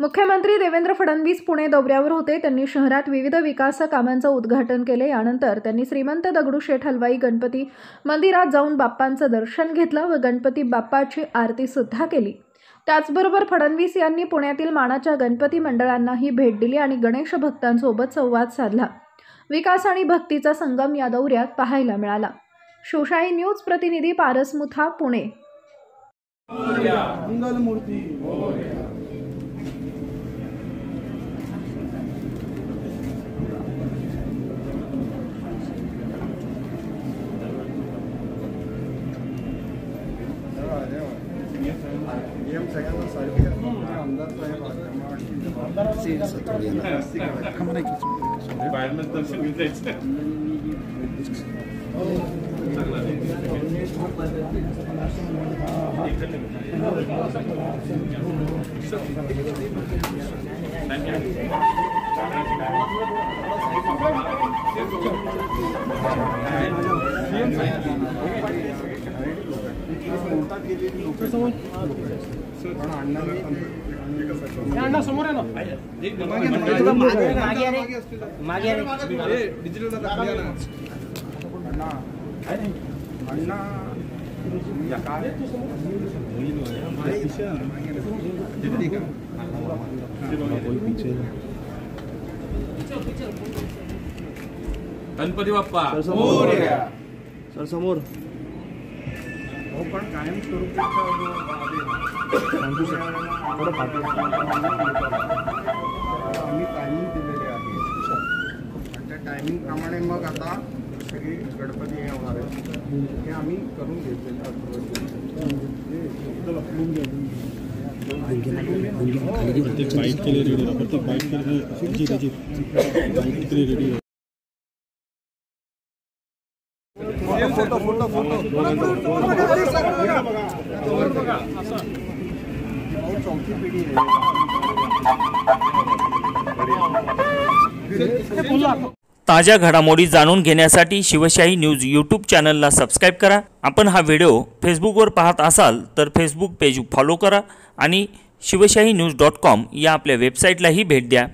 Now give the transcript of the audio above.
मुख्यमंत्री देवेंद्र फडणवीस पुणे दौऱ्यावर होते। त्यांनी शहरात विविध विकास कामांचं उद्घाटन केले। यानंतर त्यांनी श्रीमंत दगडूशेठ हलवाई गणपती मंदिरात जाऊन बाप्पांचं दर्शन घेतलं व गणपती बाप्पाची आरती सुद्धा केली। त्याचबरोबर फडणवीस यांनी पुण्यातील मानाच्या गणपती मंडळांनाही भेट दिली आणि गणेश भक्तांसोबत संवाद साधला। विकास आणि भक्तीचा संगम या दौऱ्यात पाहायला मिळाला। शिवशाही न्यूज प्रतिनिधी पारस मुथा, पुणे। मंगलमूर्ती समोर आहे ना मागे डिजिटल गणपती बाप्पा सर समोर पण कायम आम्ही टायमिंग दिलेले आहे। त्या टायमिंग प्रमाणे मग आता सगळी गणपती हे होणार आहे हे आम्ही करून घेतलेलं चौथी पिढी आहे। ताज्या घडामोडी जाणून घेण्यासाठी शिवशाही न्यूज यूट्यूब चॅनलला सबस्क्राइब करा। आपण हा व्हिडिओ फेसबुकवर पाहत असाल तर फेसबुक पेज फॉलो करा आणि शिवशाही news.com या आपल्या वेबसाईटलाही भेट द्या।